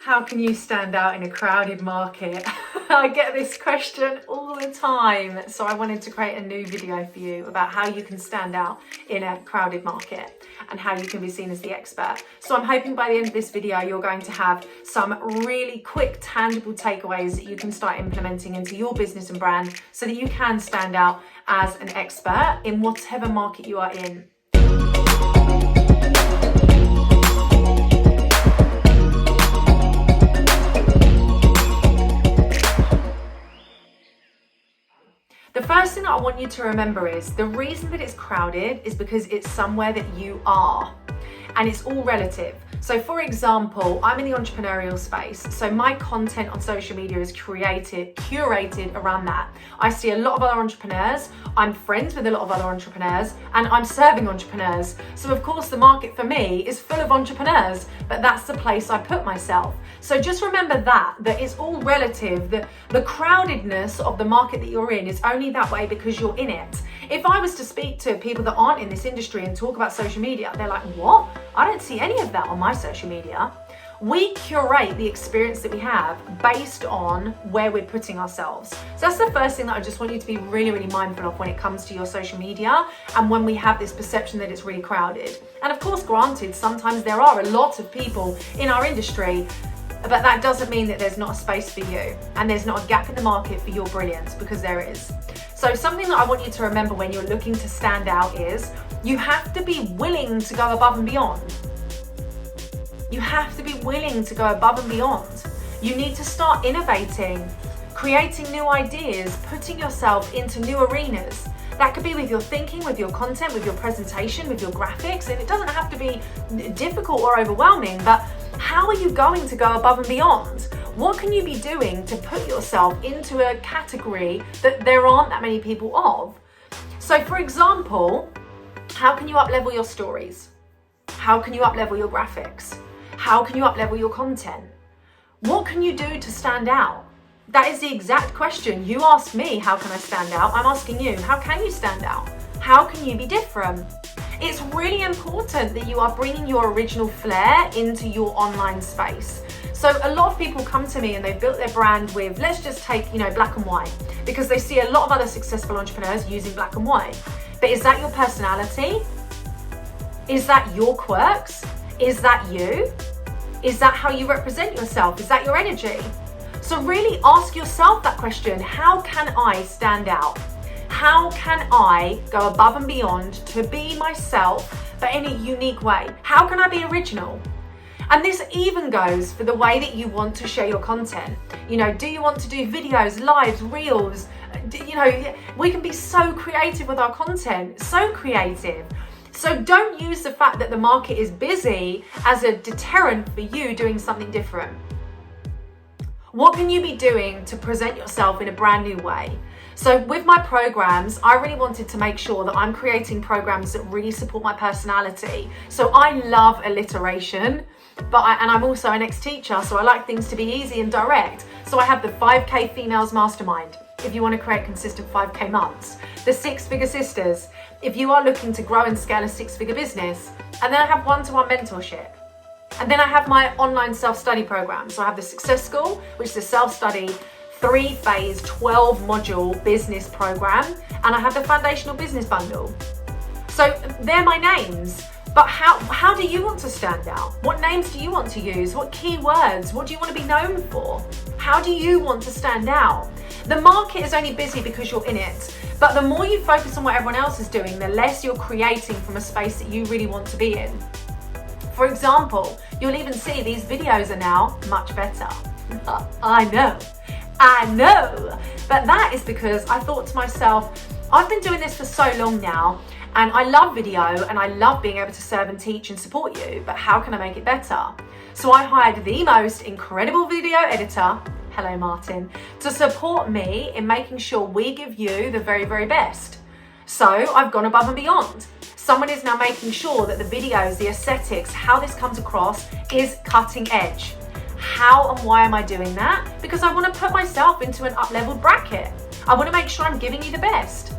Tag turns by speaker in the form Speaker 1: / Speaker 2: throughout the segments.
Speaker 1: How can you stand out in a crowded market? I get this question all the time. So I wanted to create a new video for you about how you can stand out in a crowded market and how you can be seen as the expert. So I'm hoping by the end of this video, you're going to have some really quick, tangible takeaways that you can start implementing into your business and brand so that you can stand out as an expert in whatever market you are in. The first thing that I want you to remember is the reason that it's crowded is because it's somewhere that you are, and it's all relative. So for example, I'm in the entrepreneurial space, so my content on social media is curated around that. I see a lot of other entrepreneurs, I'm friends with a lot of other entrepreneurs, and I'm serving entrepreneurs. So of course the market for me is full of entrepreneurs, but that's the place I put myself. So just remember that it's all relative, that the crowdedness of the market that you're in is only that way because you're in it. If I was to speak to people that aren't in this industry and talk about social media, they're like, what? I don't see any of that on my social media. We curate the experience that we have based on where we're putting ourselves. So that's the first thing that I just want you to be really, really mindful of when it comes to your social media and when we have this perception that it's really crowded. And of course, granted, sometimes there are a lot of people in our industry, but that doesn't mean that there's not a space for you and there's not a gap in the market for your brilliance, because there is. So something that I want you to remember when you're looking to stand out is you have to be willing to go above and beyond. You have to be willing to go above and beyond. You need to start innovating, creating new ideas, putting yourself into new arenas. That could be with your thinking, with your content, with your presentation, with your graphics, and it doesn't have to be difficult or overwhelming, but how are you going to go above and beyond? What can you be doing to put yourself into a category that there aren't that many people of? So for example, how can you up-level your stories? How can you up-level your graphics? How can you up-level your content? What can you do to stand out? That is the exact question. You asked me, how can I stand out? I'm asking you, how can you stand out? How can you be different? It's really important that you are bringing your original flair into your online space. So a lot of people come to me and they've built their brand with, let's just take, black and white, because they see a lot of other successful entrepreneurs using black and white. But is that your personality? Is that your quirks? Is that you? Is that how you represent yourself? Is that your energy? So really ask yourself that question. How can I stand out? How can I go above and beyond to be myself, but in a unique way? How can I be original? And this even goes for the way that you want to share your content. Do you want to do videos, lives, reels? We can be so creative with our content, so creative. So don't use the fact that the market is busy as a deterrent for you doing something different. What can you be doing to present yourself in a brand new way? So with my programs, I really wanted to make sure that I'm creating programs that really support my personality. So I love alliteration, and I'm also an ex-teacher, so I like things to be easy and direct. So I have the 5K Females Mastermind, if you want to create consistent 5K months. The 6-Figure Sisters, if you are looking to grow and scale a 6-figure business. And then I have one-to-one mentorship. And then I have my online self-study program. So I have the Success School, which is a self-study 3-phase, 12-module business program. And I have the Foundational Business Bundle. So they're my names. But how do you want to stand out? What names do you want to use? What keywords? What do you want to be known for? How do you want to stand out? The market is only busy because you're in it. But the more you focus on what everyone else is doing, the less you're creating from a space that you really want to be in. For example, you'll even see these videos are now much better. I know. But that is because I thought to myself, I've been doing this for so long now, and I love video and I love being able to serve and teach and support you, but how can I make it better? So I hired the most incredible video editor, hello Martin, to support me in making sure we give you the very, very best. So I've gone above and beyond. Someone is now making sure that the videos, the aesthetics, how this comes across is cutting edge. How and why am I doing that? Because I want to put myself into an up-leveled bracket. I want to make sure I'm giving you the best.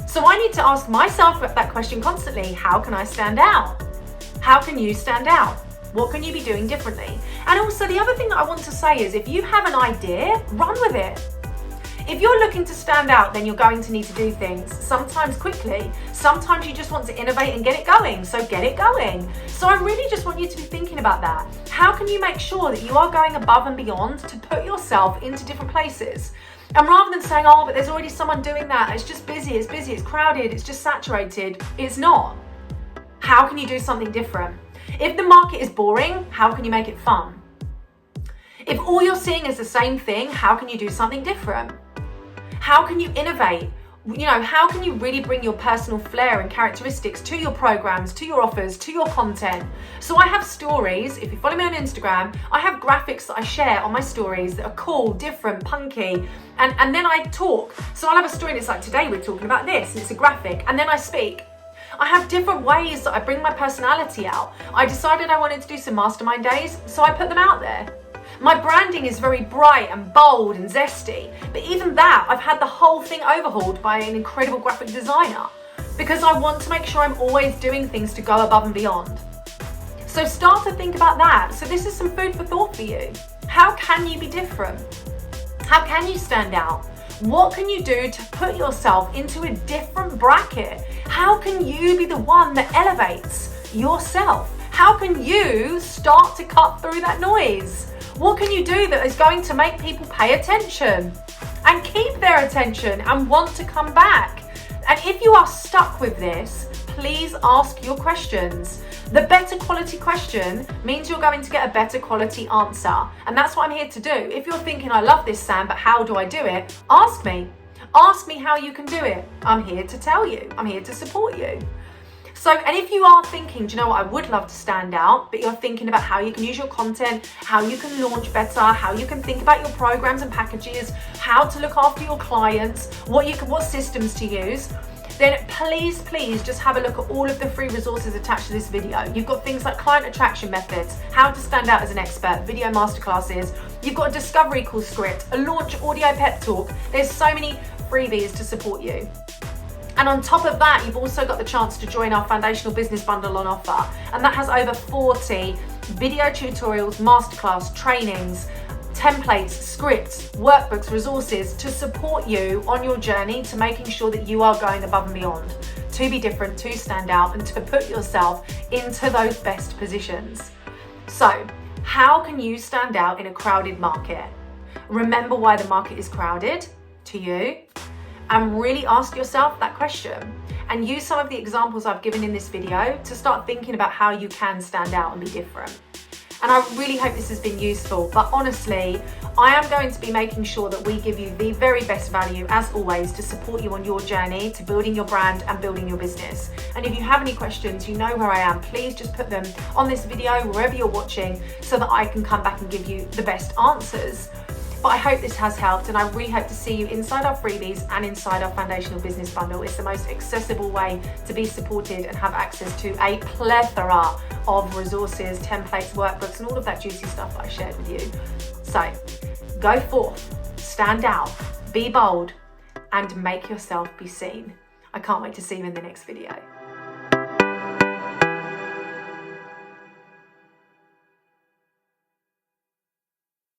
Speaker 1: So I need to ask myself that question constantly. How can I stand out? How can you stand out? What can you be doing differently? And also the other thing that I want to say is if you have an idea, run with it. If you're looking to stand out, then you're going to need to do things, sometimes quickly. Sometimes you just want to innovate and get it going, so get it going. So I really just want you to be thinking about that. How can you make sure that you are going above and beyond to put yourself into different places? And rather than saying, oh, but there's already someone doing that, it's just busy, it's crowded, it's just saturated, it's not. How can you do something different? If the market is boring, how can you make it fun? If all you're seeing is the same thing, how can you do something different? How can you innovate? How can you really bring your personal flair and characteristics to your programs, to your offers, to your content? So I have stories. If you follow me on Instagram, I have graphics that I share on my stories that are cool, different, punky, and then I talk. So I'll have a story and it's like, today we're talking about this, and it's a graphic, and then I speak. I have different ways that I bring my personality out. I decided I wanted to do some mastermind days, so I put them out there. My branding is very bright and bold and zesty, but even that, I've had the whole thing overhauled by an incredible graphic designer because I want to make sure I'm always doing things to go above and beyond. So start to think about that. So this is some food for thought for you. How can you be different? How can you stand out? What can you do to put yourself into a different bracket? How can you be the one that elevates yourself? How can you start to cut through that noise? What can you do that is going to make people pay attention and keep their attention and want to come back? And if you are stuck with this, please ask your questions. The better quality question means you're going to get a better quality answer. And that's what I'm here to do. If you're thinking, I love this, Sam, but how do I do it? Ask me. Ask me how you can do it. I'm here to tell you. I'm here to support you. So, and if you are thinking, do you know what, I would love to stand out, but you're thinking about how you can use your content, how you can launch better, how you can think about your programs and packages, how to look after your clients, what systems to use, then please just have a look at all of the free resources attached to this video. You've got things like client attraction methods, how to stand out as an expert, video masterclasses, you've got a discovery call script, a launch audio pep talk. There's so many freebies to support you. And on top of that, you've also got the chance to join our foundational business bundle on offer. And that has over 40 video tutorials, masterclass, trainings, templates, scripts, workbooks, resources to support you on your journey to making sure that you are going above and beyond, to be different, to stand out, and to put yourself into those best positions. So, how can you stand out in a crowded market? Remember why the market is crowded to you. And really ask yourself that question and use some of the examples I've given in this video to start thinking about how you can stand out and be different. And I really hope this has been useful, but honestly, I am going to be making sure that we give you the very best value, as always, to support you on your journey to building your brand and building your business. And if you have any questions, you know where I am. Please just put them on this video, wherever you're watching, so that I can come back and give you the best answers. But I hope this has helped, and I really hope to see you inside our freebies and inside our foundational business bundle. It's the most accessible way to be supported and have access to a plethora of resources, templates, workbooks, and all of that juicy stuff that I shared with you. So go forth, stand out, be bold, and make yourself be seen. I can't wait to see you in the next video.